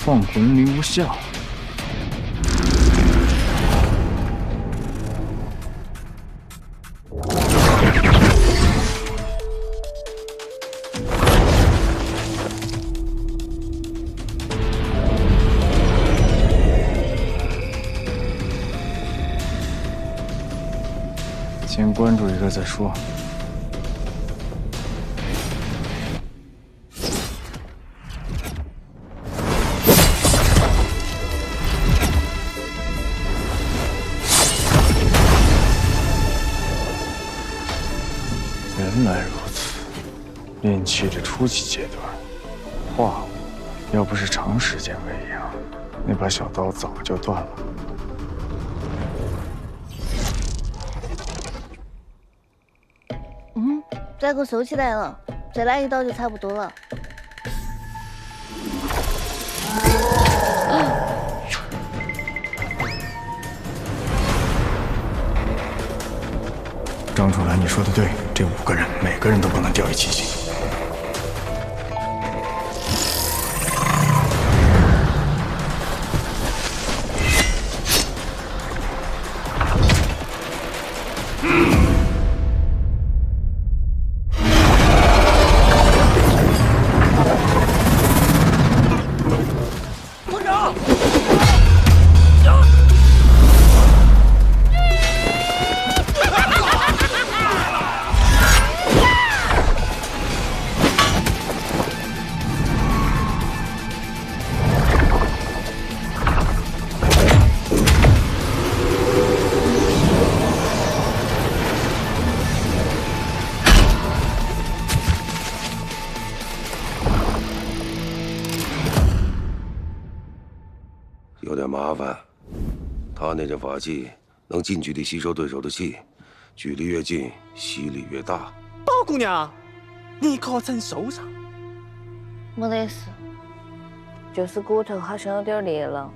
放魂灵无效。先关注一个再说。原来如此，炼气的初期阶段，化物要不是长时间喂养，那把小刀早就断了。 再给我收起来了，再来一刀就差不多了。张楚岚，你说的对，这5个人每个人都不能掉以轻心。 有点麻烦，他那阵法器能近距离吸收对手的气，距离越近，吸力越大。宝姑娘，你可曾受伤？没得事，就是骨头好像有点裂了。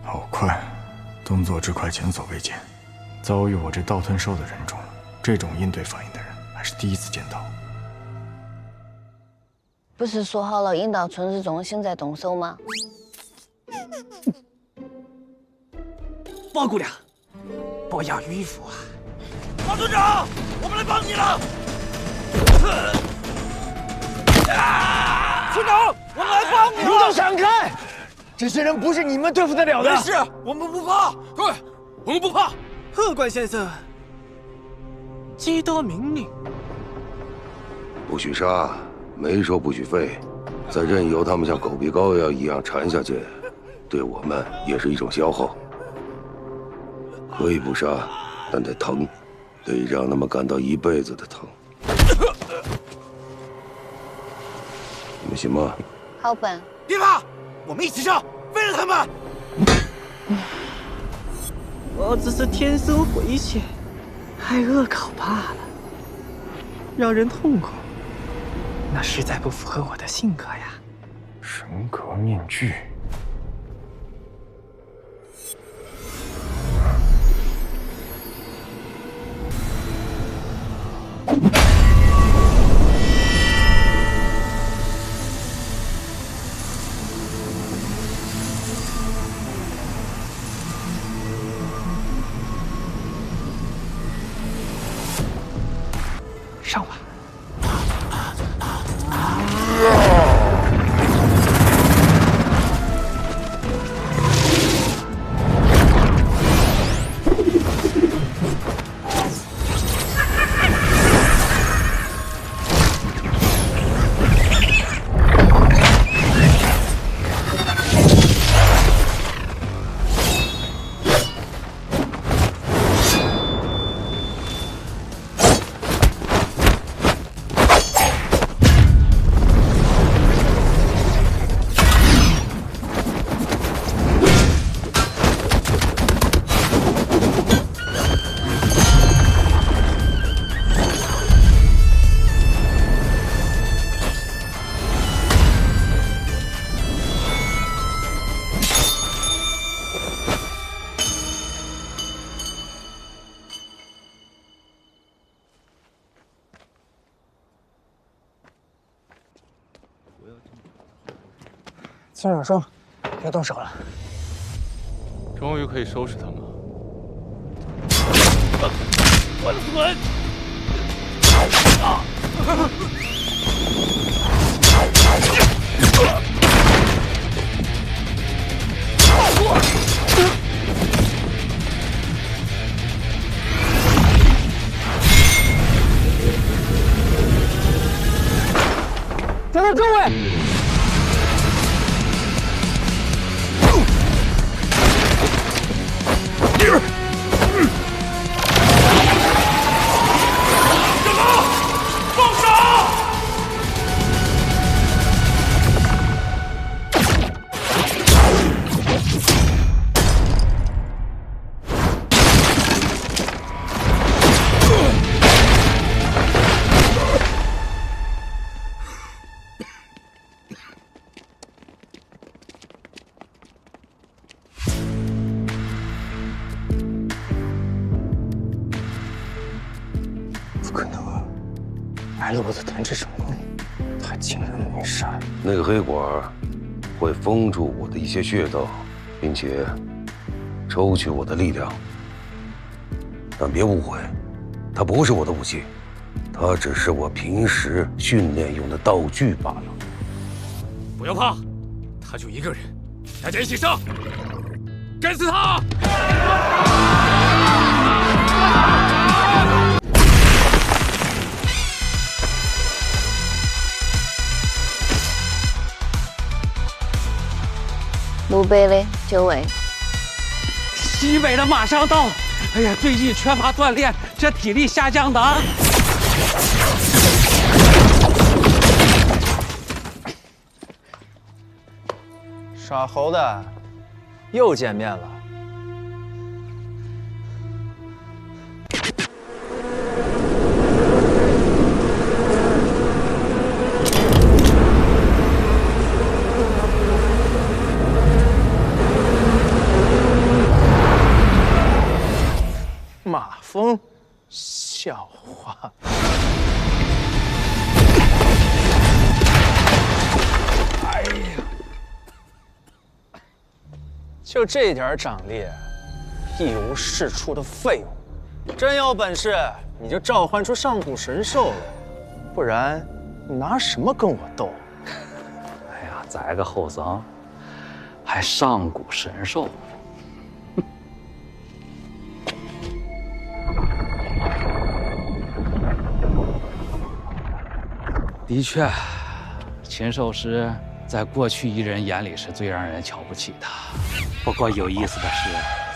好快，动作之快，前所未见。遭遇我这倒吞兽的人中，这种应对反应的人还是第一次见到。 不是说好了引导春日中心再动手吗？宝姑娘，不要迂腐啊！马队长，我们来帮你了！村长，我们来帮你了！你都闪开！这些人不是你们对付得了的。没事，我们不怕。对，我们不怕。贺关先生，记得命令。不许杀。 没说不许废，再任由他们像狗皮膏药一样缠下去，对我们也是一种消耗。可以不杀，但得疼，得让他们感到一辈子的疼。你们信吗？好办。别怕，我们一起上，为了他们。我只是天生诙谐，还恶搞罢了，让人痛苦。 那实在不符合我的性格呀！神格面具。上吧。孙少生，别动手了。终于可以收拾他们了。我的魂！等等，各位！挨了我的团支成功，他竟然没杀。那个黑管会封住我的一些穴道，并且抽取我的力量。但别误会，它不是我的武器，它只是我平时训练用的道具罢了。不要怕，他就一个人，大家一起上，干死他！路北的9位，西北的马上到。哎呀，最近缺乏锻炼，这体力下降的啊。耍猴的，又见面了。马蜂，笑话。哎呀，就这点长力，一无是处的废物。真有本事，你就召唤出上古神兽来，不然你拿什么跟我斗？哎呀，咱个后生，还上古神兽。的确，禽兽师在过去一人眼里是最让人瞧不起的。不过有意思的是，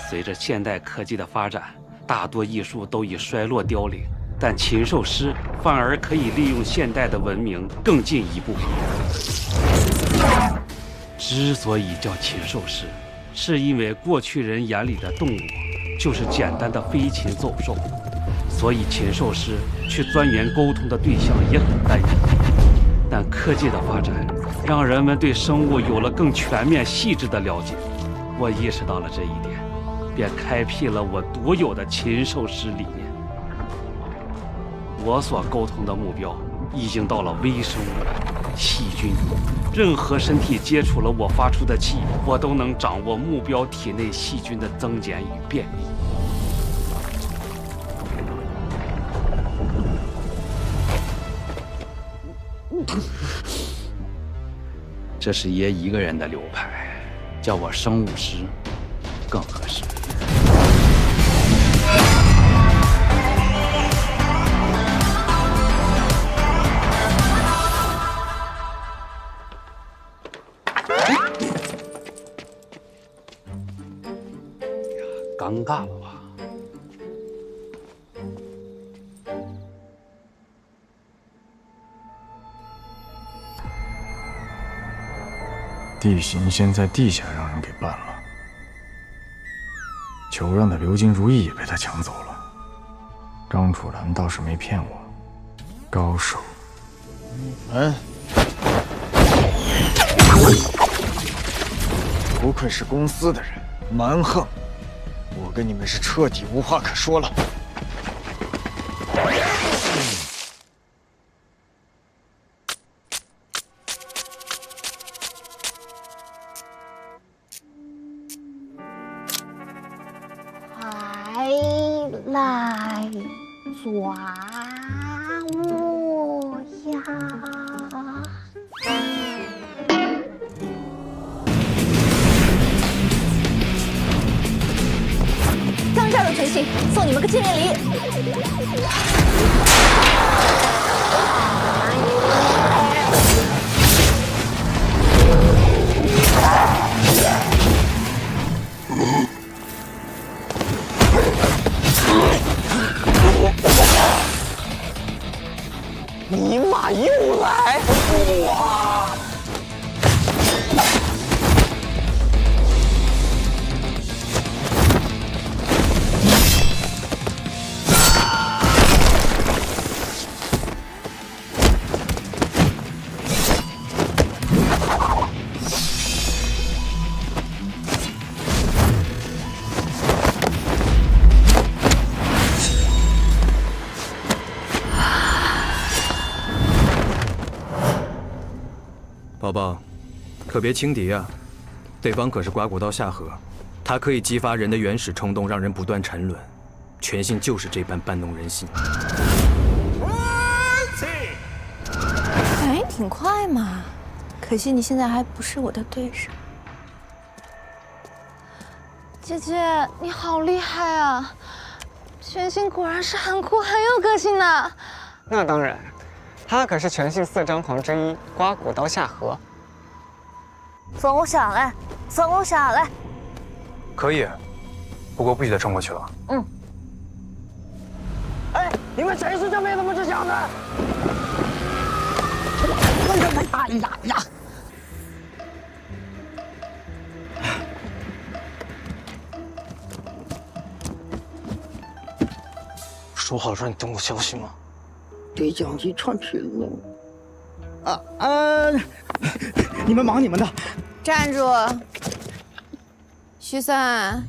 随着现代科技的发展，大多艺术都已衰落凋零，但禽兽师反而可以利用现代的文明更进一步。之所以叫禽兽师，是因为过去人眼里的动物就是简单的飞禽走兽，所以禽兽师去钻研沟通的对象也很单一。但科技的发展让人们对生物有了更全面细致的了解，我意识到了这一点，便开辟了我独有的禽兽师理念。我所沟通的目标已经到了微生物、细菌，任何身体接触了我发出的气，我都能掌握目标体内细菌的增减与变异。这是爷一个人的流派，叫我生物师更合适。尴尬了吧？地形先在地下让人给办了，裘让的流金如意也被他抢走了。张楚岚倒是没骗我，高手。不愧是公司的人，蛮横。我跟你们是彻底无话可说了。抓我呀！刚加入全信，送你们个见面礼。尼玛又来！哇！宝宝，可别轻敌啊！对方可是刮骨刀下河，他可以激发人的原始冲动，让人不断沉沦。全信就是这般搬弄人心。反应挺快嘛，可惜你现在还不是我的对手。姐姐，你好厉害啊！全信果然是很酷很有个性的。那当然，他可是全信4张皇之一，刮骨刀下河。放我下来，放我下来！可以，不过不许再冲过去了。嗯。哎，你们谁是这辈子不识相的？哎呀呀！说好让你等我消息吗？对讲机串屏了。你们忙你们的。站住！徐三，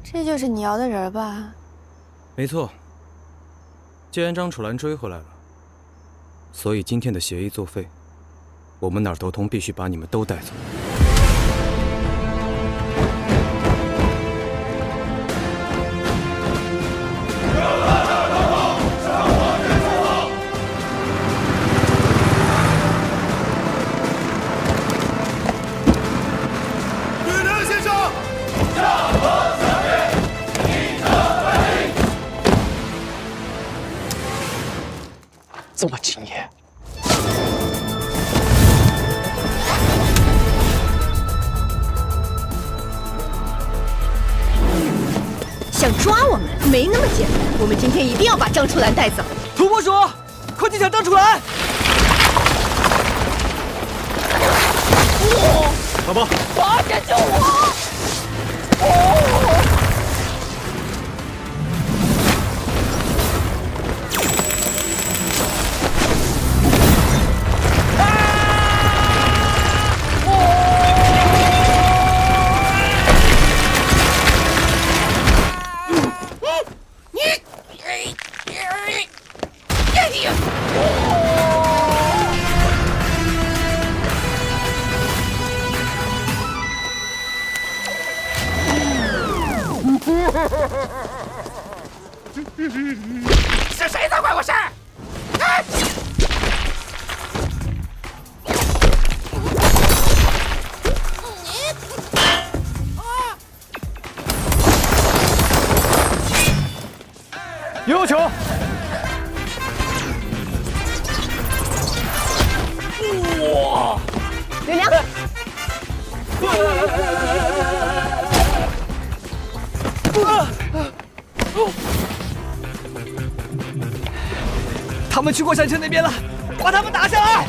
这就是你要的人吧？没错。既然张楚岚追回来了，所以今天的协议作废，我们哪儿都通，必须把你们都带走。这么敬业。想抓我们没那么简单，我们今天一定要把张楚岚带走。土拨鼠，快去抢张楚岚！宝宝，快点救我！是谁在管我事？有球！哇！刘良，他们去过山城那边了，把他们打下来！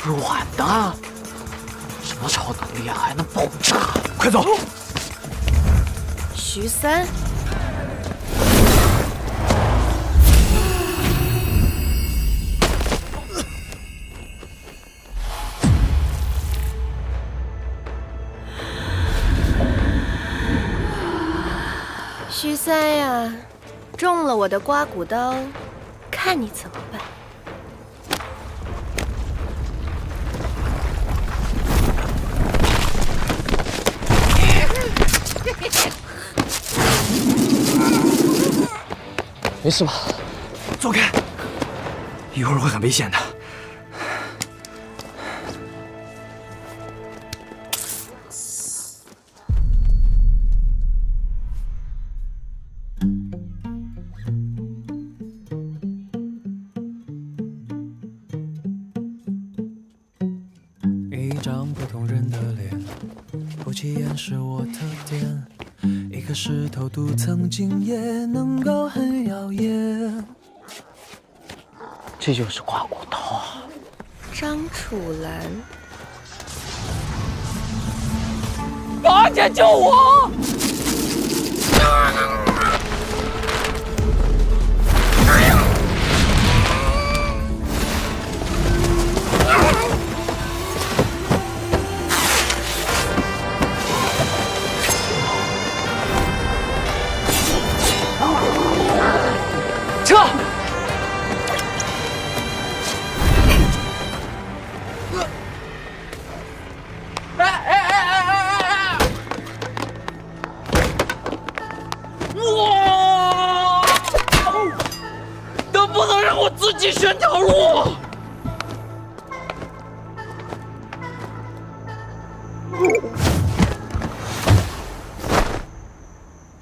软的，什么超能力啊，还能爆炸？快走！徐三，徐三呀，中了我的刮骨刀，看你怎么办。没事吧？走开，一会儿会很危险的。一张普通人的脸，不起眼是我特点。一颗石头镀层金也能够很耀眼。这就是刮骨刀啊！张楚岚，宝儿姐救我！撤！哇！能不能让我自己选条路？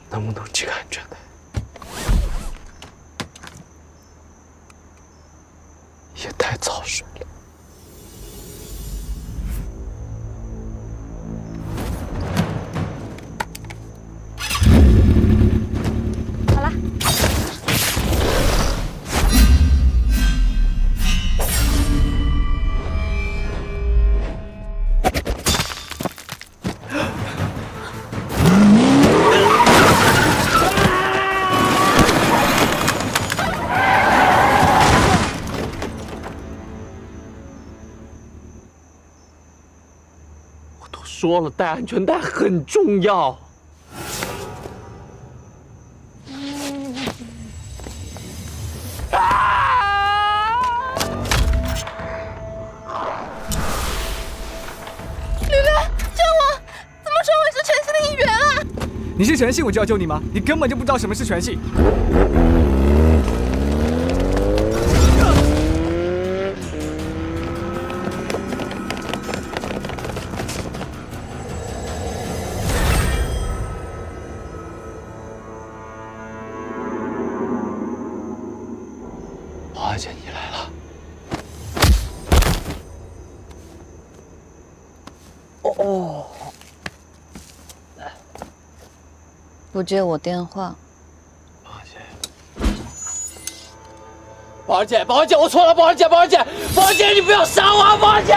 能不能系个安全带？也太草率了。好了。说了，戴安全带很重要。吕吕，救我！怎么说我是全系的一员啊？你是全系，我就要救你吗？你根本就不知道什么是全系。花姐，你来了。哦。不接我电话。宝儿姐，宝儿姐，我错了，宝儿姐，宝儿姐，宝儿姐，你不要杀我啊，宝儿姐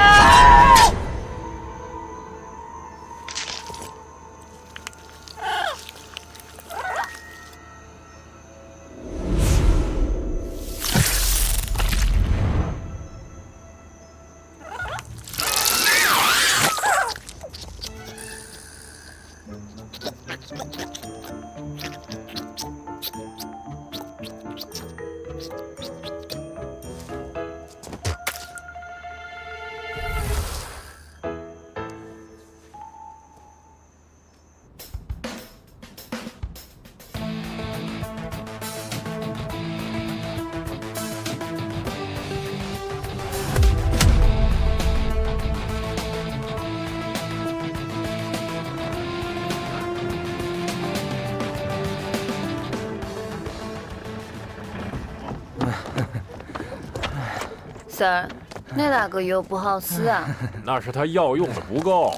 ！Sir， 那哪个药不好使啊？那是他药用的不够。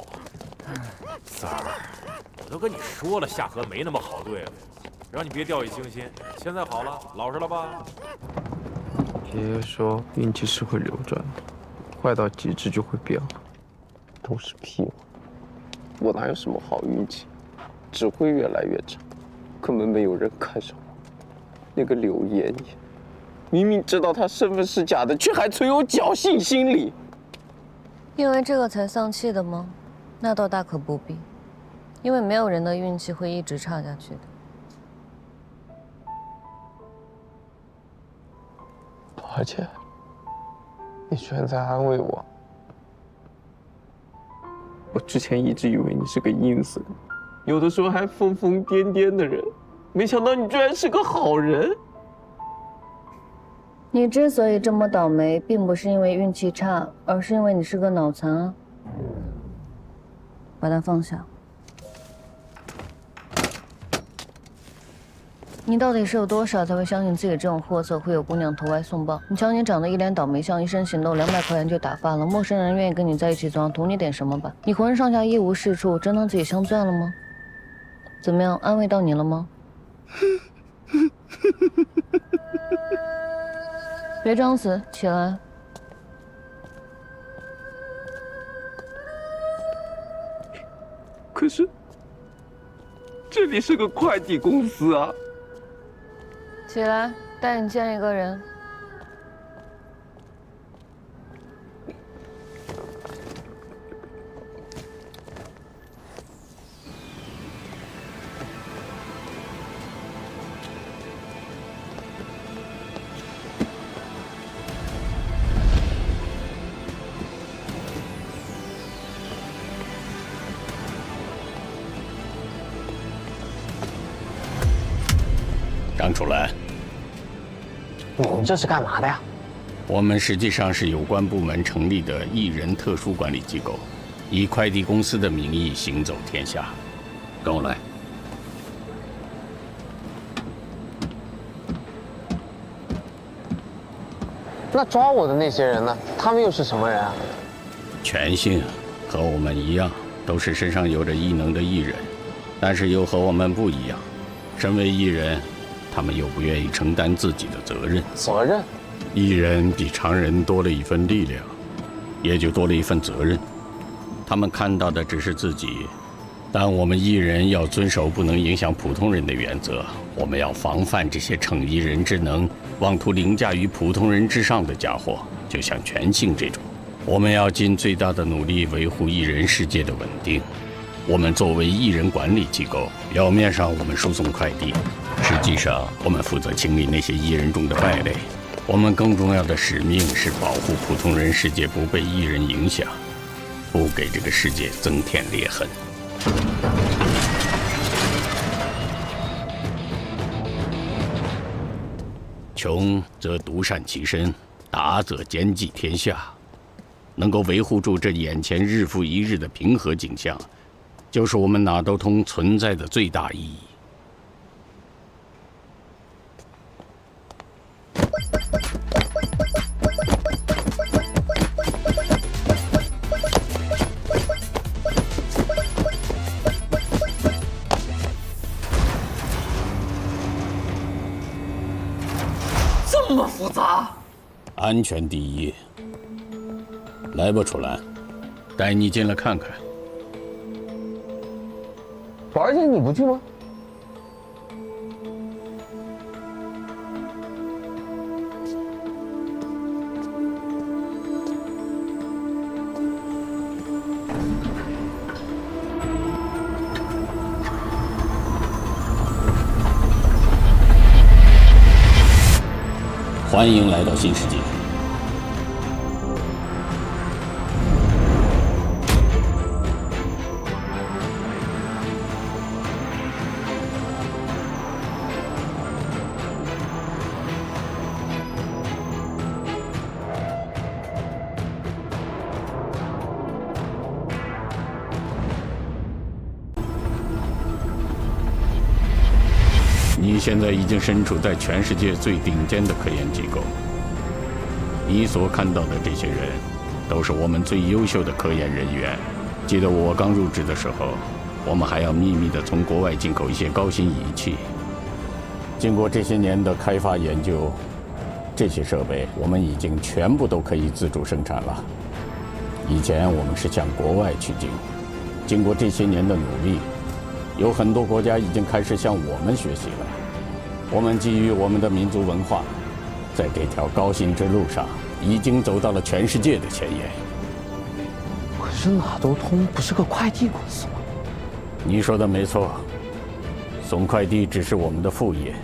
三儿，我都跟你说了，夏荷没那么好对付，让你别掉以轻心。现在好了，老实了吧？爷爷说运气是会流转的，坏到极致就会变了。都是屁话，我哪有什么好运气，只会越来越差，根本没有人看上我。那个柳妍妍，明明知道她身份是假的，却还存有侥幸心理。因为这个才丧气的吗？那倒大可不必，因为没有人的运气会一直差下去的。而且，你居然在安慰我。我之前一直以为你是个阴森，有的时候还疯疯癫癫的人，没想到你居然是个好人。你之所以这么倒霉，并不是因为运气差，而是因为你是个脑残啊。把它放下。你到底是有多少才会相信自己这种货色会有姑娘投怀送抱？你瞧你长得一脸倒霉相，一身行动200块钱就打发了，陌生人愿意跟你在一起，总要图你点什么吧？你浑身上下一无是处，真当自己镶钻了吗？怎么样，安慰到你了吗？别装死，起来。可是，这里是个快递公司啊！起来，带你见一个人。张楚岚，你们这是干嘛的呀？我们实际上是有关部门成立的艺人特殊管理机构，以快递公司的名义行走天下。跟我来。那抓我的那些人呢？他们又是什么人啊？全信和我们一样，都是身上有着异能的艺人，但是又和我们不一样。身为艺人，他们又不愿意承担自己的责任。责任？艺人比常人多了一份力量，也就多了一份责任。他们看到的只是自己，但我们艺人要遵守不能影响普通人的原则。我们要防范这些逞艺人之能、妄图凌驾于普通人之上的家伙，就像全信这种。我们要尽最大的努力维护艺人世界的稳定。我们作为艺人管理机构，表面上我们输送快递，实际上我们负责清理那些艺人中的败类。我们更重要的使命是保护普通人世界不被艺人影响，不给这个世界增添裂痕。穷则独善其身，达则兼济天下。能够维护住这眼前日复一日的平和景象，就是我们哪都通存在的最大意义。这么复杂？安全第一。来吧，楚岚，带你进来看看。宝儿姐，你不去吗？欢迎来到新世界。你现在已经身处在全世界最顶尖的科研机构。你所看到的这些人，都是我们最优秀的科研人员。记得我刚入职的时候，我们还要秘密地从国外进口一些高新仪器。经过这些年的开发研究，这些设备我们已经全部都可以自主生产了。以前我们是向国外取经，经过这些年的努力，有很多国家已经开始向我们学习了。我们基于我们的民族文化，在这条高新之路上，已经走到了全世界的前沿。可是哪都通不是个快递公司吗？你说的没错，送快递只是我们的副业，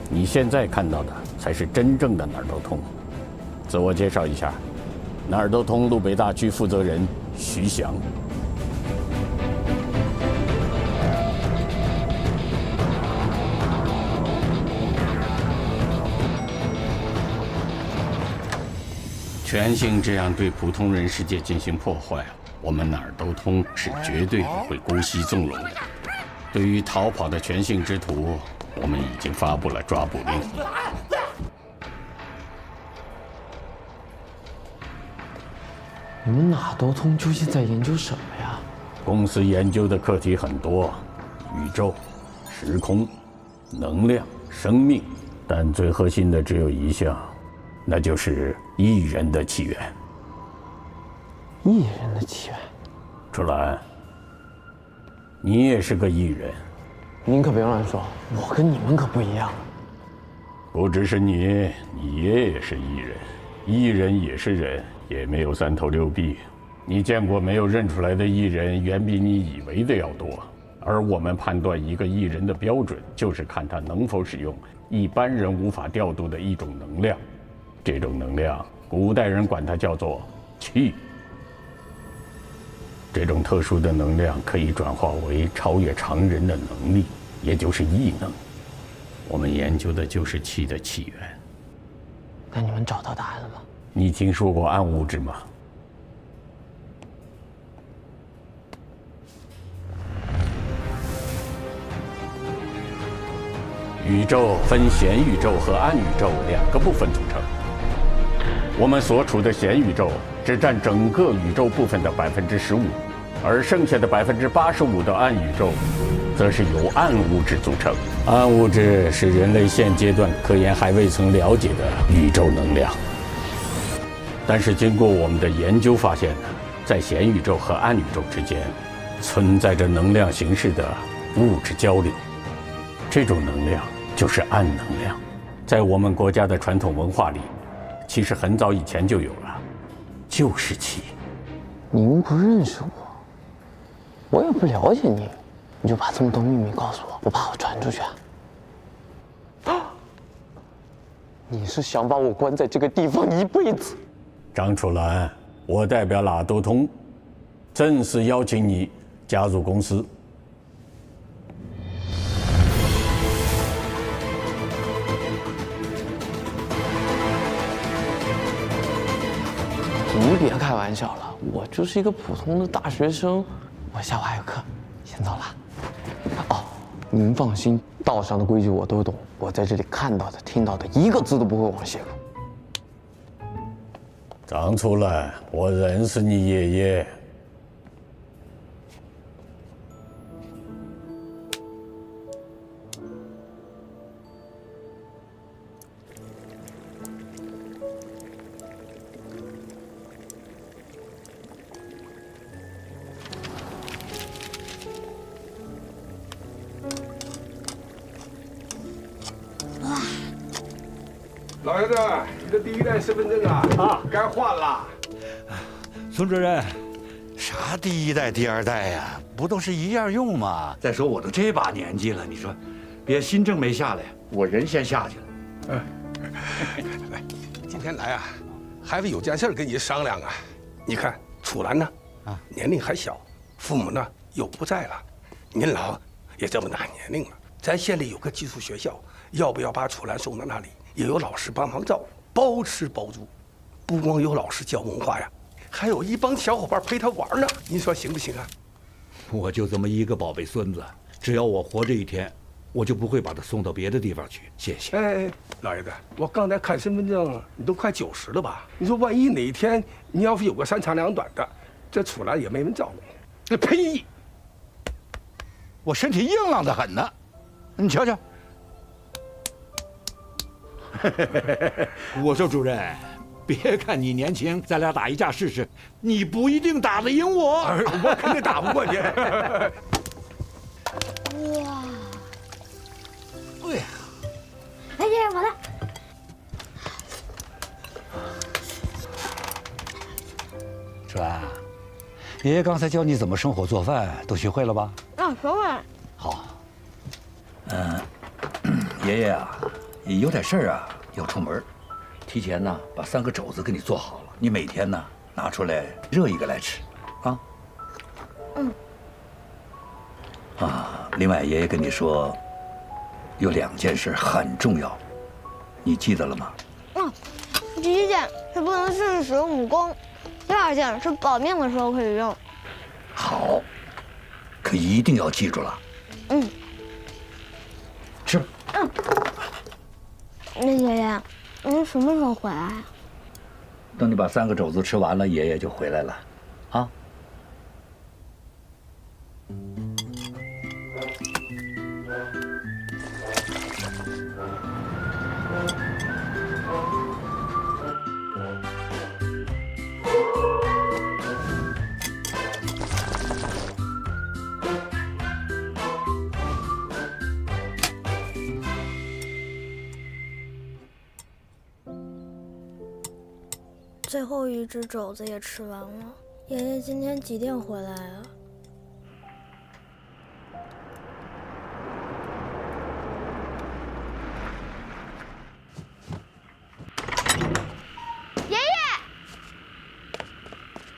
你现在看到的才是真正的哪儿都通。自我介绍一下，哪儿都通路北大区负责人徐翔。全性这样对普通人世界进行破坏，我们哪儿都通是绝对不会姑息纵容的。对于逃跑的全性之徒，我们已经发布了抓捕令。你们哪都通究竟在研究什么呀？公司研究的课题很多，宇宙、时空、能量、生命，但最核心的只有一项，那就是艺人的起源。艺人的起源？楚岚，你也是个艺人。您可别乱说，我跟你们可不一样。不只是你，你爷爷也是艺人，艺人也是人，也没有三头六臂。你见过没有认出来的艺人，远比你以为的要多。而我们判断一个艺人的标准，就是看他能否使用一般人无法调度的一种能量。这种能量，古代人管它叫做气。这种特殊的能量可以转化为超越常人的能力，也就是异能。我们研究的就是气的起源。那你们找到答案了吗？你听说过暗物质吗？宇宙分显宇宙和暗宇宙两个部分组成。我们所处的显宇宙只占整个宇宙部分的15%，而剩下的85%的暗宇宙，则是由暗物质组成。暗物质是人类现阶段科研还未曾了解的宇宙能量。但是经过我们的研究发现呢，在显宇宙和暗宇宙之间，存在着能量形式的物质交流。这种能量就是暗能量，在我们国家的传统文化里，其实很早以前就有了，就是气。您不认识我，我也不了解你，你就把这么多秘密告诉我，不怕我传出去啊？你是想把我关在这个地方一辈子？张楚岚，我代表哪都通，正式邀请你加入公司。你别开玩笑了，我就是一个普通的大学生，我下午还有课，先走了。哦，您放心，道上的规矩我都懂，我在这里看到的、听到的，一个字都不会往泄露。张楚岚，我认识你爷爷。老爷子，你的第一代身份证啊，该换了。孙主任，啥第一代、第二代呀，不都是一样用吗？再说我都这把年纪了，你说，别新证没下来，我人先下去了。来，今天来啊，还是有件事跟你商量啊。你看楚岚呢，年龄还小，父母呢又不在了，您老也这么大年龄了，咱县里有个寄宿学校，要不要把楚岚送到那里？也有老师帮忙照顾，包吃包住，不光有老师教文化呀，还有一帮小伙伴陪他玩呢。您说行不行啊？我就这么一个宝贝孙子，只要我活这一天，我就不会把他送到别的地方去。谢谢。哎，老爷子，我刚才看身份证，你都快90了吧？你说万一哪一天你要是有个3长2短的，这楚岚也没人照顾。那呸！我身体硬朗得很呢，你瞧瞧。我说主任，别看你年轻，咱俩打一架试试，你不一定打得赢我。我肯定打不过你。哇！哎呀，来，爷爷，我来。川，爷爷刚才教你怎么生火做饭，都学会了吧？啊，学会了。好。爷爷啊，有点事儿啊，要出门，提前呢把3个肘子给你做好了，你每天呢拿出来热一个来吃，啊。嗯。啊，另外爷爷跟你说，有2件事很重要，你记得了吗？第一件是不能试试使用武功，第2件是保命的时候可以用。好，可一定要记住了。嗯。吃吧。嗯。那爷爷，您什么时候回来啊？等你把3个肘子吃完了，爷爷就回来了，啊。最后一只肘子也吃完了。爷爷今天几点回来啊？爷爷，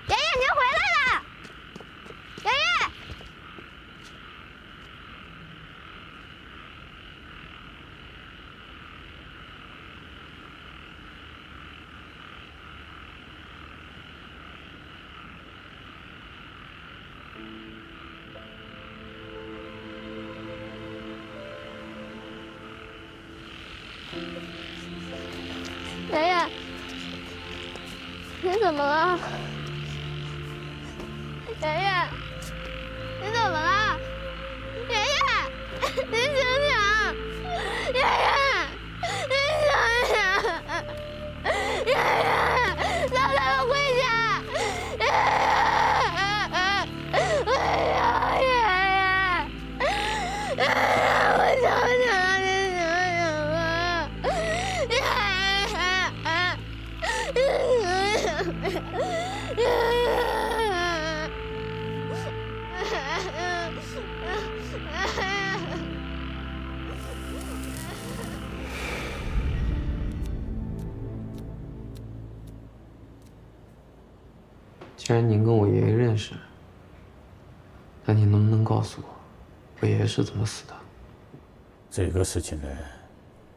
爷爷您回来了！爷爷。爷爷，你怎么了？爷爷，你怎么了？爷爷，您醒醒！爷爷，您醒醒！爷爷，咱俩回家！爷爷，哎呀，爷爷，爷爷，我求你了，您醒醒吧！爷爷。既然您跟我爷爷认识，那您能不能告诉我，我爷爷是怎么死的？这个事情呢，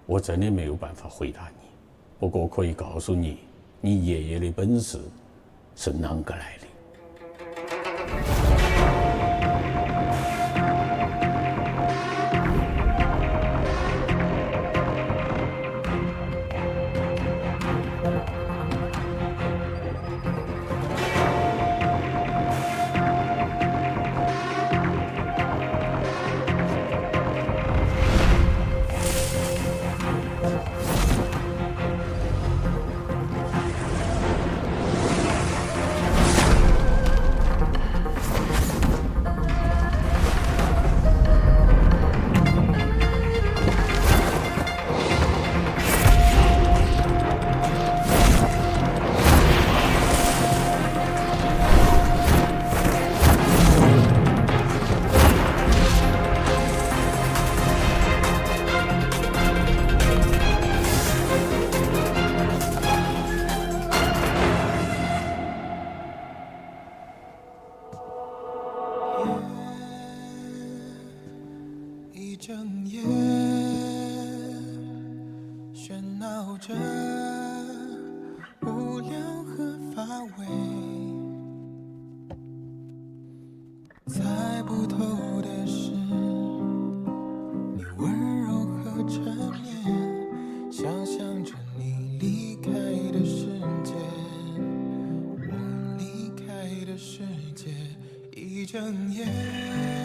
我真的没有办法回答你。不过可以告诉你，你爷爷的本事是啷个来的。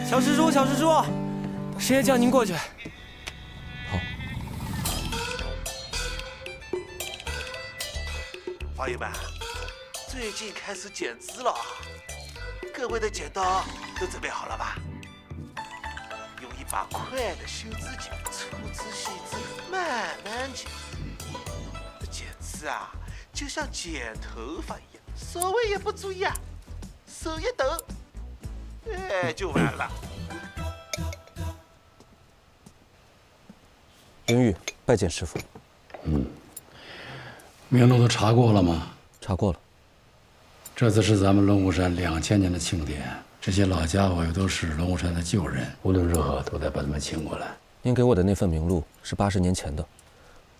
小蜘蛛，小蜘蛛，师爷叫您过去。朋友们，最近开始剪枝了，各位的剪刀都准备好了吧？用一把快的修枝剪，粗枝细枝慢慢剪。这剪枝啊，就像剪头发一样，稍微一不注意啊，手一抖，哎，就完了。林玉，拜见师傅。名录都查过了吗？查过了。这次是咱们龙虎山2000年的庆典，这些老家伙又都是龙虎山的旧人，无论如何都得把他们请过来。您给我的那份名录是80年前的，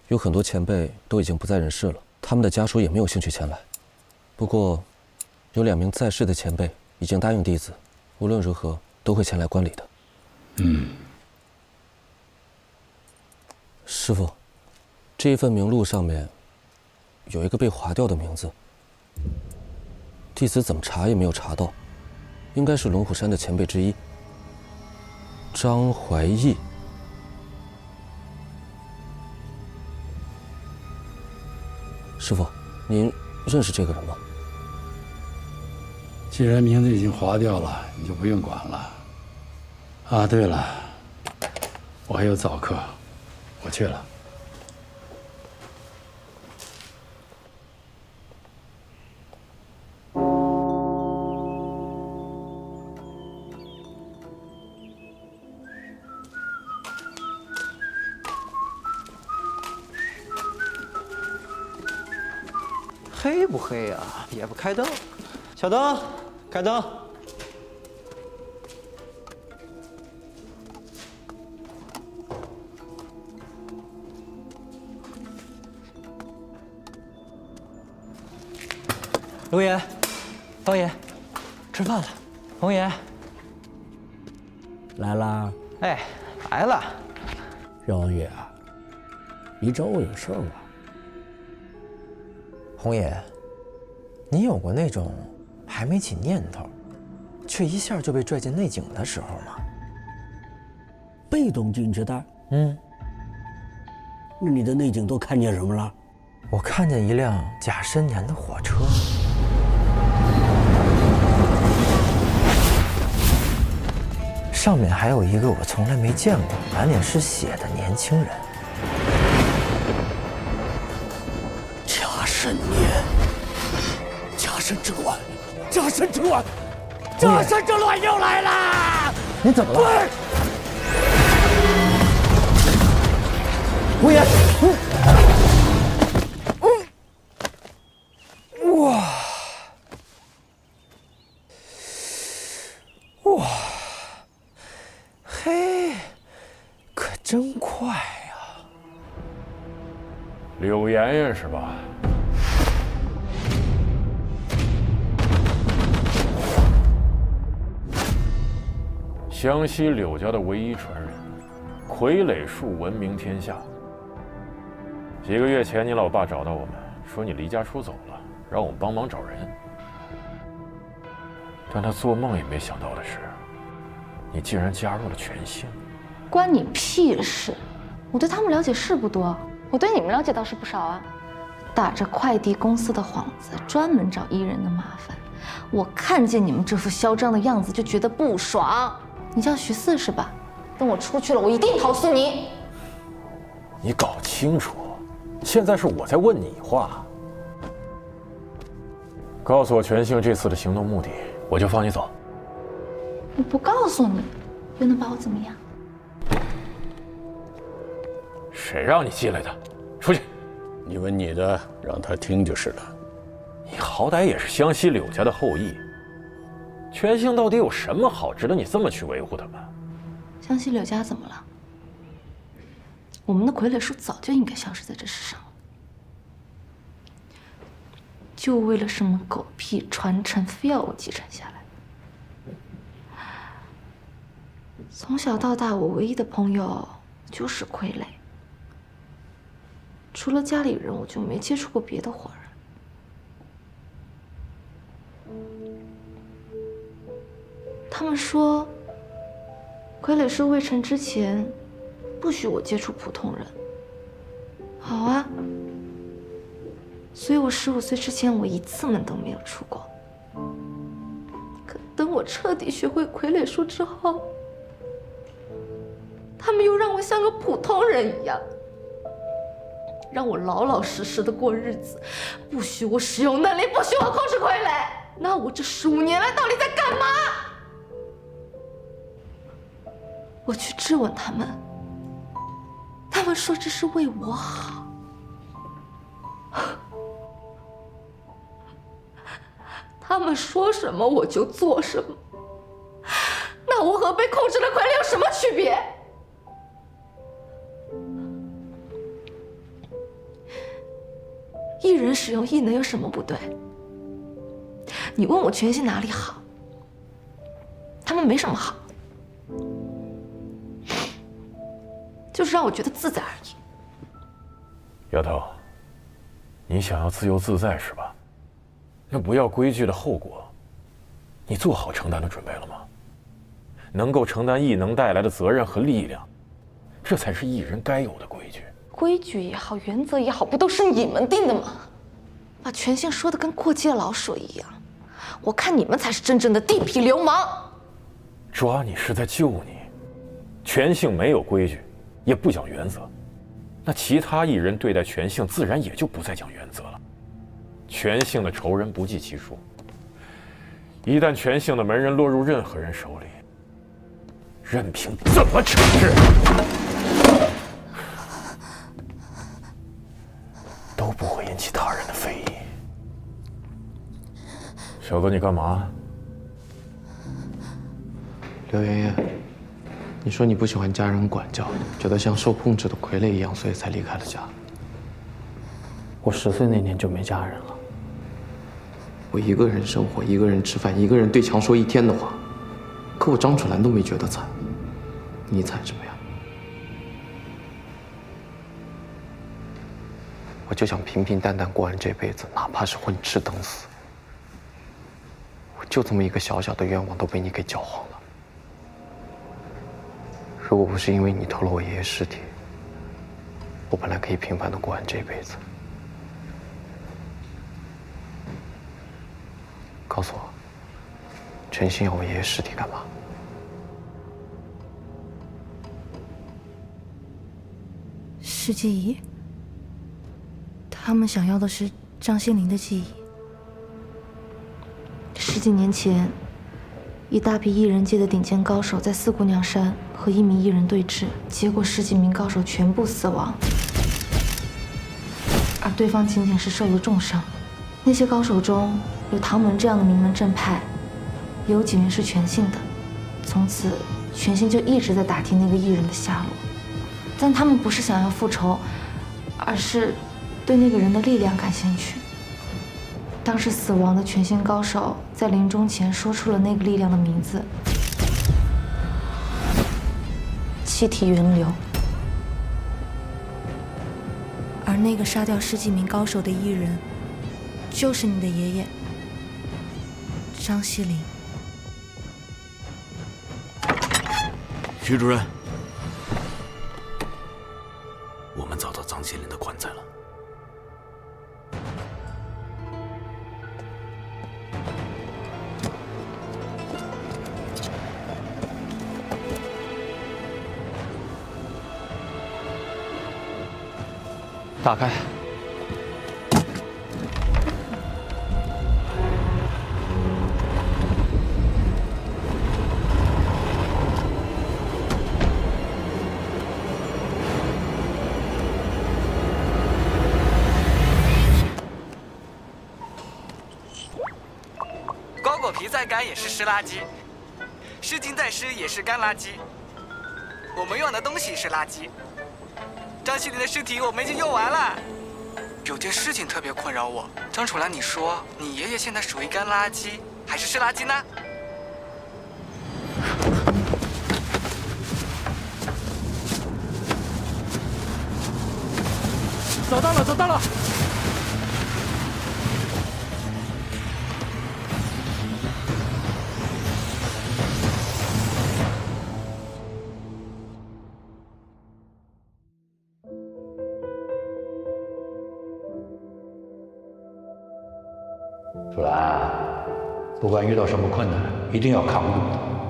有很多前辈都已经不在人世了，他们的家属也没有兴趣前来。不过，有2名在世的前辈已经答应弟子，无论如何都会前来观礼的。师傅，这一份名录上面有一个被划掉的名字，弟子怎么查也没有查到，应该是龙虎山的前辈之一，张怀义。师傅，您认识这个人吗？既然名字已经划掉了，你就不用管了。啊，对了，我还有早课，我去了。黑不黑呀？也不开灯。小灯，开灯。龙爷，方爷，吃饭了。红爷，来啦！哎，来了。王爷啊，你找我有事儿吗？红爷，你有过那种还没起念头，却一下就被拽进内井的时候吗？被动进去的？那你的内井都看见什么了？我看见一辆甲申年的火车，上面还有一个我从来没见过、满脸是血的年轻人。甲申年，甲申之乱，甲申之乱，甲申之乱又来啦！你怎么了？滚！胡言，哇！哇！嘿，可真快呀！柳妍妍是吧？湘西柳家的唯一传人，傀儡术闻名天下。几个月前，你老爸找到我们，说你离家出走了，让我们帮忙找人。但他做梦也没想到的是，你竟然加入了全兴。关你屁事！我对他们了解是不多，我对你们了解倒是不少啊。打着快递公司的幌子，专门找艺人的麻烦。我看见你们这副嚣张的样子，就觉得不爽。你叫徐四是吧？等我出去了，我一定投诉你。你搞清楚，现在是我在问你话。告诉我全兴这次的行动目的，我就放你走。我不告诉你，又能把我怎么样？谁让你进来的？出去！你问你的，让他听就是了。你好歹也是湘西柳家的后裔，全兴到底有什么好值得你这么去维护他们？湘西柳家怎么了？我们的傀儡术早就应该消失在这世上了，就为了什么狗屁传承，非要我继承下来。从小到大，我唯一的朋友就是傀儡，除了家里人，我就没接触过别的活人。他们说，傀儡术未成之前，不许我接触普通人。好啊，所以我15岁之前我一次门都没有出过。可等我彻底学会傀儡术之后，他们又让我像个普通人一样，让我老老实实的过日子，不许我使用能力，不许我控制傀儡。那我这15年来到底在干嘛？我去质问他们，他们说这是为我好。他们说什么我就做什么，那我和被控制的傀儡有什么区别？异人使用异能有什么不对？你问我全息哪里好？他们没什么好，就是让我觉得自在而已。丫头，你想要自由自在是吧？那不要规矩的后果，你做好承担的准备了吗？能够承担异能带来的责任和力量，这才是异人该有的规矩。规矩也好，原则也好，不都是你们定的吗？把权性说的跟过街老鼠一样，我看你们才是真正的地痞流氓。抓你是在救你，权性没有规矩，也不讲原则，那其他异人对待权性自然也就不再讲原则了。权性的仇人不计其数，一旦权性的门人落入任何人手里，任凭怎么惩治，都不会引起他人的非议。小子，你干嘛？刘爷爷，你说你不喜欢家人管教，觉得像受控制的傀儡一样，所以才离开了家。我10岁那年就没家人了。我一个人生活，一个人吃饭，一个人对墙说1天的话。可我张楚岚都没觉得惨，你惨什么呀？我就想平平淡淡过完这辈子，哪怕是混吃等死。我就这么一个小小的愿望都被你给搅黄了。如果不是因为你偷了我爷爷尸体，我本来可以平凡的过完这辈子。告诉我，全心要我爷爷尸体干嘛？是记忆，他们想要的是张心凌的记忆。10几年前，一大批异人界的顶尖高手在四姑娘山和1名异人对峙，结果10几名高手全部死亡，而对方仅仅是受了重伤。那些高手中有唐门这样的名门正派，也有几名是全信的。从此，全信就一直在打听那个异人的下落，但他们不是想要复仇，而是对那个人的力量感兴趣。当时死亡的全信高手在临终前说出了那个力量的名字：气体源流。而那个杀掉10几名高手的异人，就是你的爷爷张西林。徐主任，我们找到张西林的棺材了。打开。瓜果皮再干也是湿垃圾，湿巾再湿也是干垃圾。我们用的东西是垃圾。张西林的尸体我们已经用完了。有件事情特别困扰我，张楚岚，你说你爷爷现在属于干垃圾还是湿垃圾呢？找到了，找到了！楚岚，不管遇到什么困难，一定要抗住，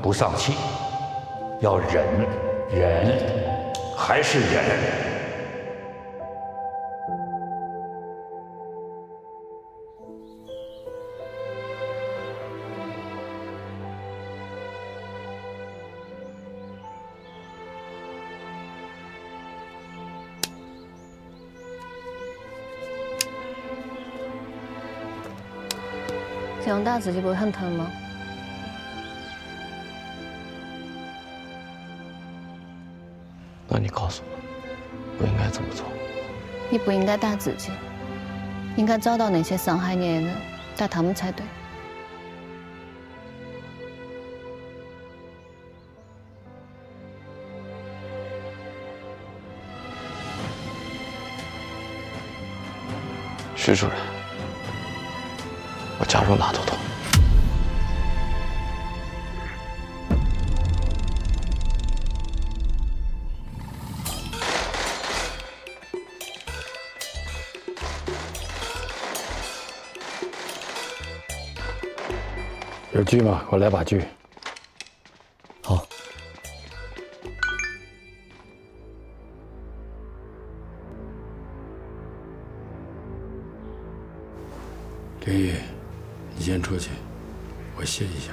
不丧气，要忍，忍，还是忍。这样打自己不会很疼吗？那你告诉我，我应该怎么做？你不应该打自己，应该找到那些伤害你的人，打他们才对。徐主任，我加入哪都同意。有锯吗？我来把锯。好。林毅，你先出去，我歇一下。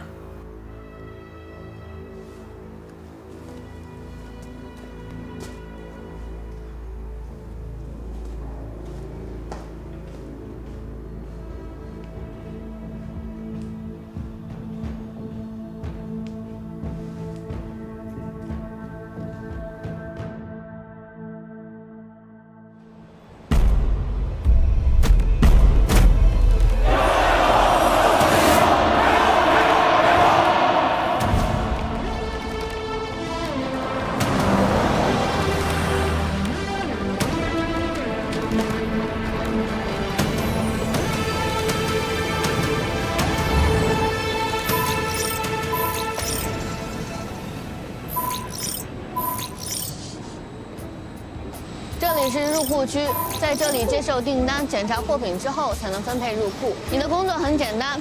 这里是入库区，在这里接受订单、检查货品之后才能分配入库。你的工作很简单，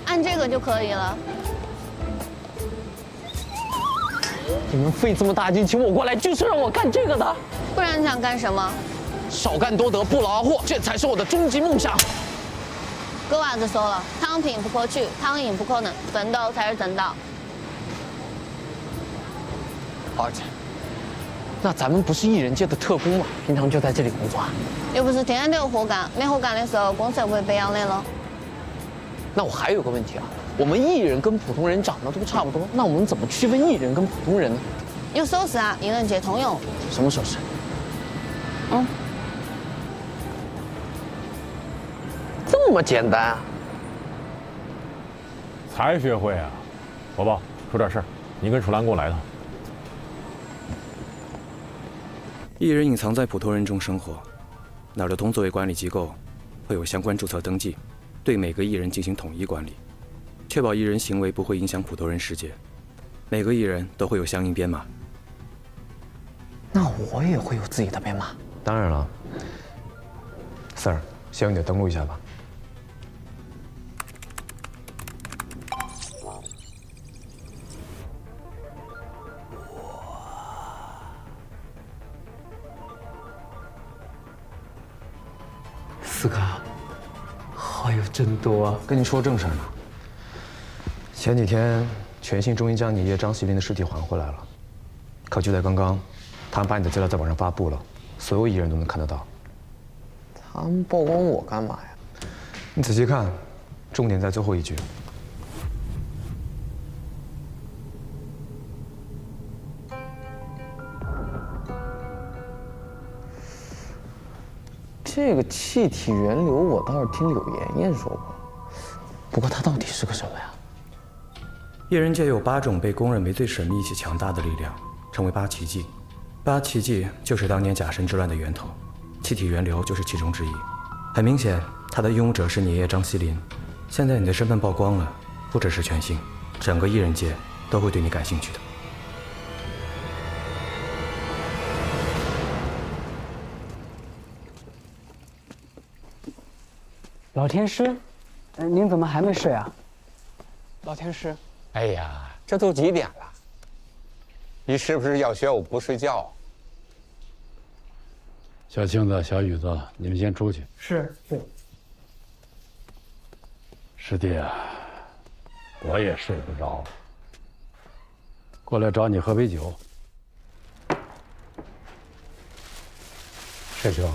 按这个就可以了。你们费这么大劲请我过来，就是让我干这个的？不然你想干什么？少干多得，不劳而获，这才是我的终极梦想。歌娃子说了，汤品不可取，汤饮不可冷，奋斗才是正道。花儿姐，那咱们不是艺人界的特工吗？平常就在这里工作啊？又不是天天都有活干，没活干的时候，公司也不会培养你了。那我还有个问题啊，我们艺人跟普通人长得都差不多，那我们怎么区分艺人跟普通人呢？有手势啊，艺人界通用。什么手势？这么简单啊？才学会啊！宝宝，出点事儿，你跟楚岚跟我来一趟。艺人隐藏在普通人中生活，哪儿的通作为管理机构，会有相关注册登记，对每个艺人进行统一管理，确保艺人行为不会影响普通人世界。每个艺人都会有相应编码。那我也会有自己的编码？当然了。Sir， 先用你的登录一下吧。四卡，好友真多啊！跟你说正事呢。前几天，全信终于将你爷张锡林的尸体还回来了。可就在刚刚，他们把你的资料在网上发布了，所有艺人都能看得到。他们曝光我干嘛呀？你仔细看，重点在最后一句。这个气体源流我倒是听柳妍妍说过，不过它到底是个什么呀？艺人界有8种被公认为最神秘且强大的力量，称为8奇迹。8奇迹就是当年假神之乱的源头，气体源流就是其中之一。很明显，它的拥有者是你爷爷张锡林。现在你的身份曝光了，不只是全信，整个艺人界都会对你感兴趣的。老天师，您怎么还没睡啊？老天师。哎呀，这都几点了？你是不是要学我不睡觉？小青子、小雨子，你们先出去。是。师弟啊，我也睡不着，过来找你喝杯酒。师兄，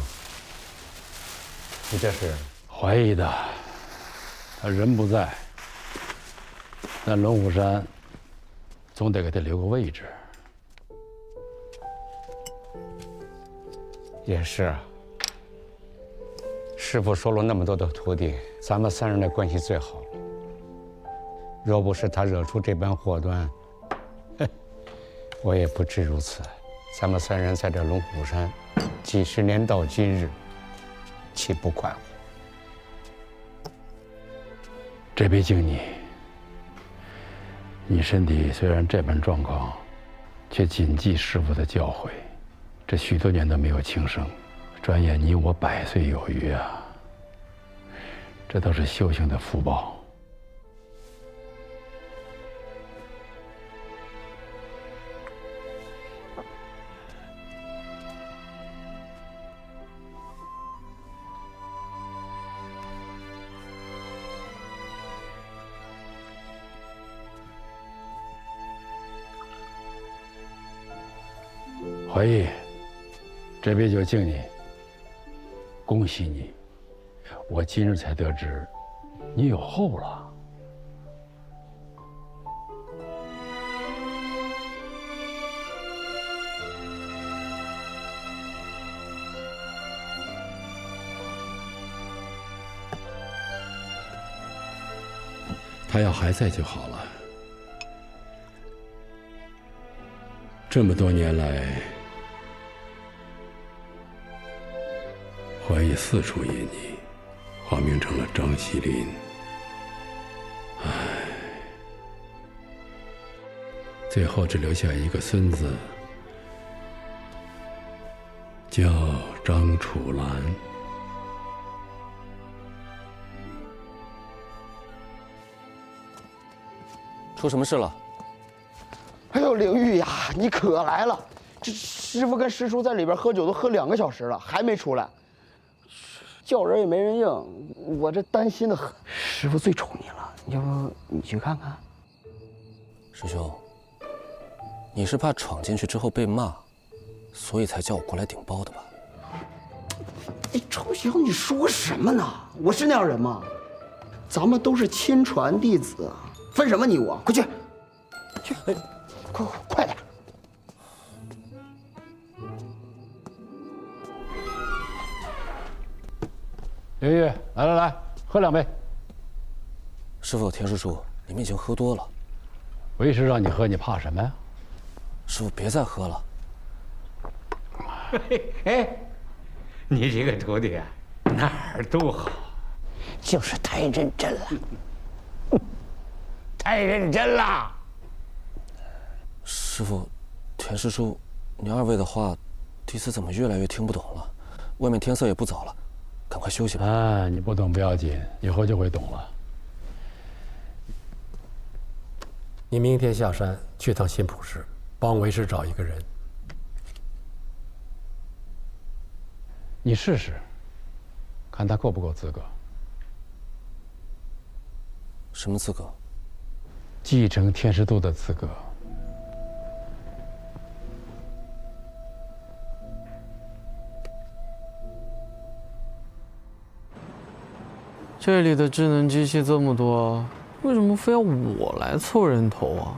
你这是怀疑的，他人不在，但龙虎山总得给他留个位置。也是啊。师父收了那么多的徒弟，咱们三人的关系最好了。若不是他惹出这般祸端，我也不至如此。咱们三人在这龙虎山几十年到今日，岂不快活？这杯敬你。你身体虽然这般状况，却谨记师父的教诲，这许多年都没有轻生，转眼你我100岁有余啊！这都是修行的福报。怀义，这杯酒敬你，恭喜你！我今日才得知，你有后了。他要还在就好了。这么多年来，怀疑四处引你，化名成了张锡林。唉，最后只留下一个孙子，叫张楚岚。出什么事了？哎呦，灵玉呀，你可来了！这师傅跟师叔在里边喝酒都喝2个小时了，还没出来。叫人也没人应，我这担心的很。师傅最宠你了，要不你去看看？师兄，你是怕闯进去之后被骂，所以才叫我过来顶包的吧？你臭小子，你说什么呢？我是那样人吗？咱们都是亲传弟子，分什么你我？快去，去，快点！刘玉，来，喝2杯。师傅，田师叔，你们已经喝多了。为师让你喝，你怕什么呀？师傅，别再喝了。哎，你这个徒弟啊，哪儿都好，就是太认真了，太认真了。师傅，田师叔，你2位的话，弟子怎么越来越听不懂了？外面天色也不早了，赶快休息吧。啊，你不懂不要紧，以后就会懂了。你明天下山去趟新浦市，帮为师找一个人。你试试，看他够不够资格。什么资格？继承天师都的资格。这里的智能机器这么多，为什么非要我来凑人头啊？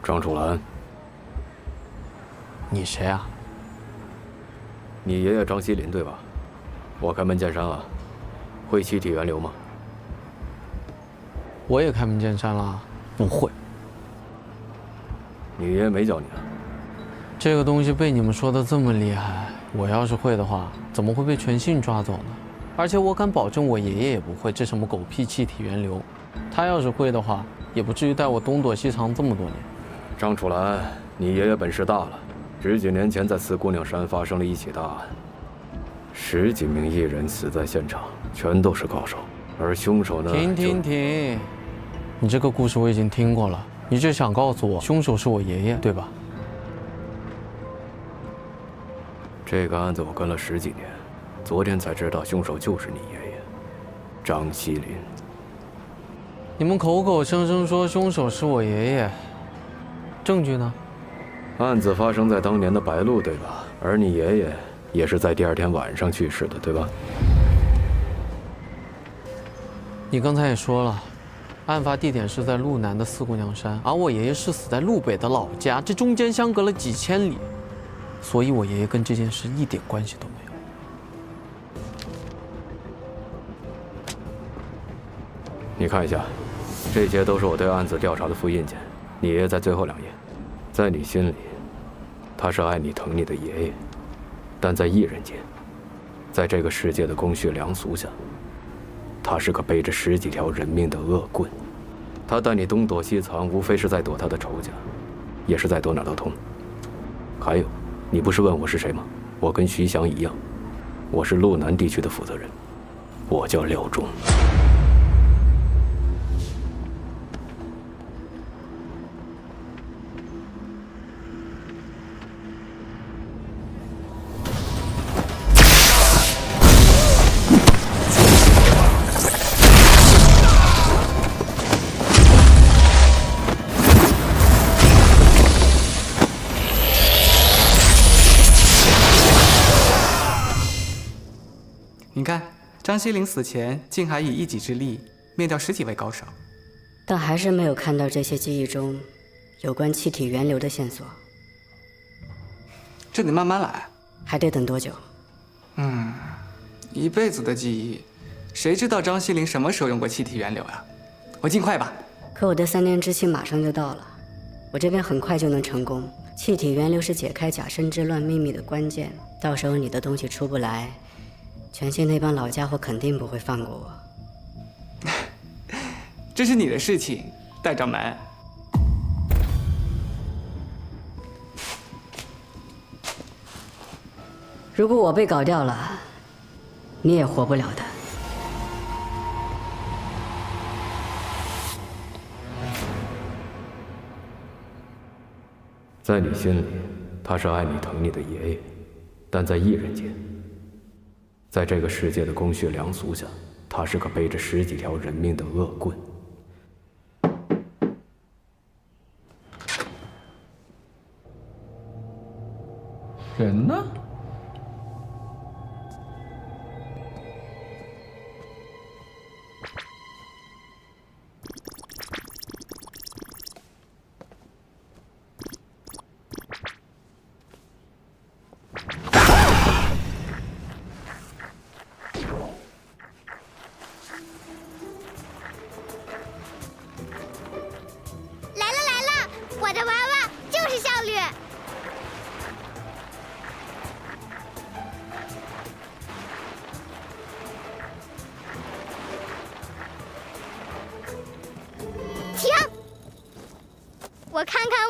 张楚岚，你谁啊？你爷爷张锡林对吧？我开门见山了，会气体源流吗？我也开门见山了，不会。你爷爷没教你啊？这个东西被你们说的这么厉害，我要是会的话，怎么会被全信抓走呢？而且我敢保证，我爷爷也不会这什么狗屁气体源流。他要是会的话，也不至于带我东躲西藏这么多年。张楚岚，你爷爷本事大了，10几年前在四姑娘山发生了一起大案，10几名艺人死在现场，全都是高手，而凶手呢？停！你这个故事我已经听过了，你就想告诉我凶手是我爷爷，对吧？这个案子我跟了10几年，昨天才知道凶手就是你爷爷，张锡林。你们口口声声说凶手是我爷爷，证据呢？案子发生在当年的白鹿，对吧？而你爷爷也是在第2天晚上去世的，对吧？你刚才也说了，案发地点是在路南的四姑娘山，而我爷爷是死在路北的老家，这中间相隔了几千里，所以我爷爷跟这件事一点关系都没有。你看一下，这些都是我对案子调查的复印件。你爷爷在最后2页，在你心里，他是爱你疼你的爷爷，但在艺人间，在这个世界的公序良俗下，他是个背着10几条人命的恶棍。他带你东躲西藏，无非是在躲他的仇家，也是在躲哪都通。还有，你不是问我是谁吗？我跟徐翔一样，我是路南地区的负责人，我叫廖忠。你看，张锡林死前竟还以一己之力灭掉10几位高手，但还是没有看到这些记忆中有关气体源流的线索。这得慢慢来。还得等多久？一辈子的记忆，谁知道张锡林什么时候用过气体源流啊？我尽快吧。可我的3年之期马上就到了，我这边很快就能成功。气体源流是解开假参之乱秘密的关键，到时候你的东西出不来，全县那帮老家伙肯定不会放过我。这是你的事情，戴掌门。如果我被搞掉了，你也活不了的。在你心里，他是爱你疼你的爷爷，但在艺人间，在这个世界的公序良俗下，他是个背着10几条人命的恶棍。人呢？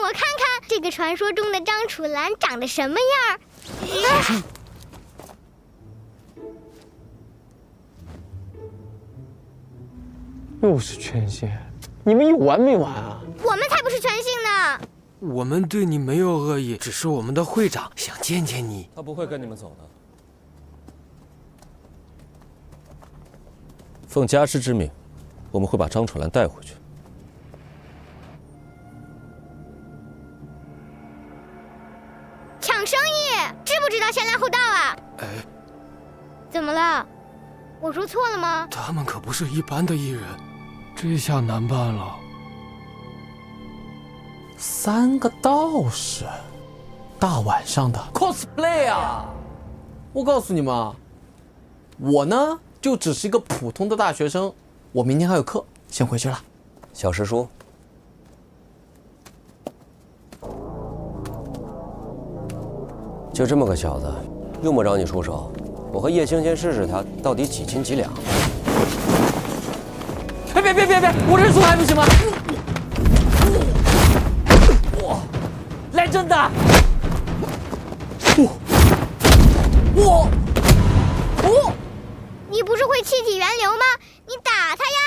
我看看这个传说中的张楚岚长得什么样。又是权信，你们有完没完啊？我们才不是权信呢！我们对你没有恶意，只是我们的会长想见见你。他不会跟你们走的。奉家师之命，我们会把张楚岚带回去。抢生意，知不知道先来后到啊？哎，怎么了？我说错了吗？他们可不是一般的艺人，这下难办了。3个道士，大晚上的 cosplay 啊！我告诉你们啊，我呢就只是一个普通的大学生，我明天还有课，先回去了。小师叔，就这么个小子，用不着你出手。我和叶青先试试他到底几斤几两。别！我认输还不行吗？来真的！的。你不是会气体源流吗？你打他呀！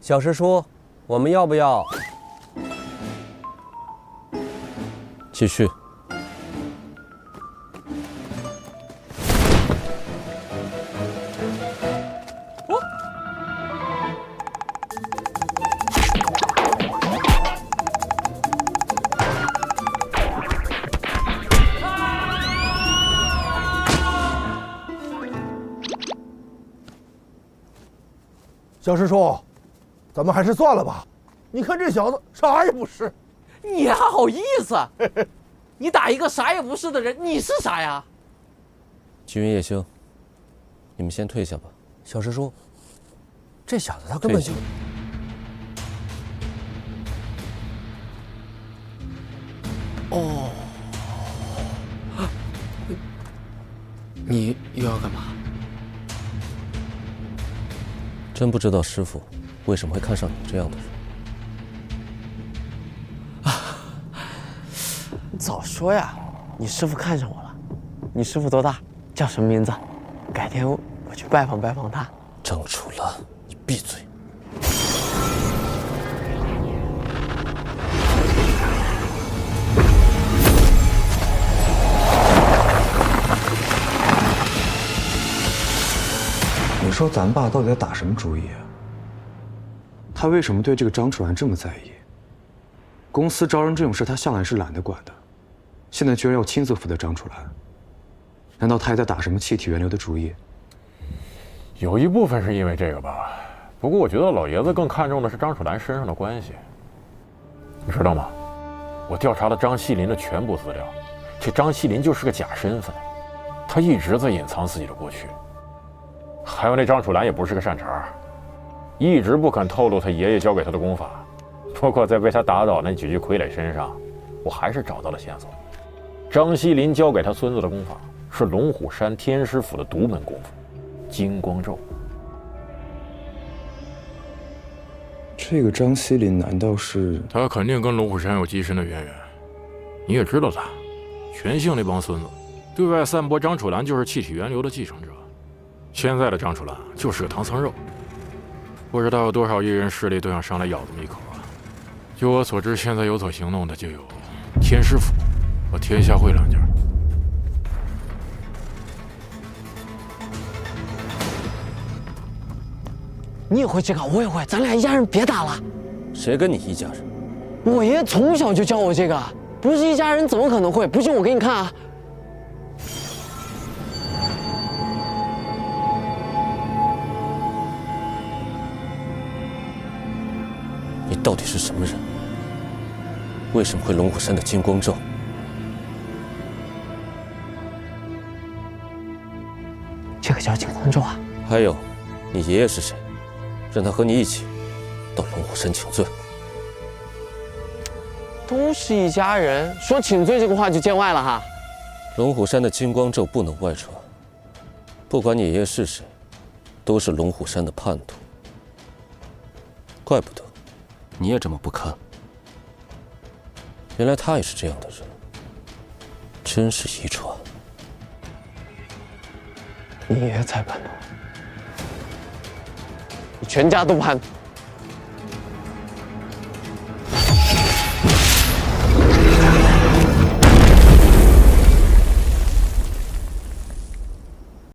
小师叔，我们要不要继续？小师叔，咱们还是算了吧。你看这小子啥也不是，你还好意思？你打一个啥也不是的人，你是啥呀？吉云夜星，你们先退下吧。小师叔，这小子他根本就……哦，你又要干嘛？真不知道师傅为什么会看上你这样的人。你早说呀！你师傅看上我了。你师傅多大？叫什么名字？改天我去拜访拜访他。张楚岚，你闭嘴！你说咱爸到底在打什么主意啊？他为什么对这个张楚岚这么在意？公司招人这种事，他向来是懒得管的，现在居然要亲自负责张楚岚，难道他还在打什么气体源流的主意？有一部分是因为这个吧，不过我觉得老爷子更看重的是张楚岚身上的关系。你知道吗？我调查了张锡林的全部资料，这张锡林就是个假身份，他一直在隐藏自己的过去。还有那张楚岚也不是个善茬，一直不肯透露他爷爷教给他的功法。不过在被他打倒那几具傀儡身上，我还是找到了线索。张锡林教给他孙子的功法是龙虎山天师府的独门功夫——金光咒。这个张锡林难道是……他肯定跟龙虎山有极深的渊源。你也知道他，全姓那帮孙子，对外散播张楚岚就是气体源流的继承者。现在的张楚岚就是个唐僧肉，不知道有多少艺人势力都想上来咬这么一口啊！就我所知，现在有所行动的就有天师府和天下会两家。你也会这个，我也会，咱俩一家人，别打了。谁跟你一家人？我爷爷从小就教我这个，不是一家人怎么可能会？不信我给你看啊。你到底是什么人？为什么会龙虎山的金光咒？这个叫金光咒啊。还有，你爷爷是谁？让他和你一起到龙虎山请罪。都是一家人，说请罪这个话就见外了哈。龙虎山的金光咒不能外传，不管你爷爷是谁，都是龙虎山的叛徒。怪不得你也这么不堪。原来他也是这样的人，真是遗传。你爷爷才叛徒，你全家都叛徒。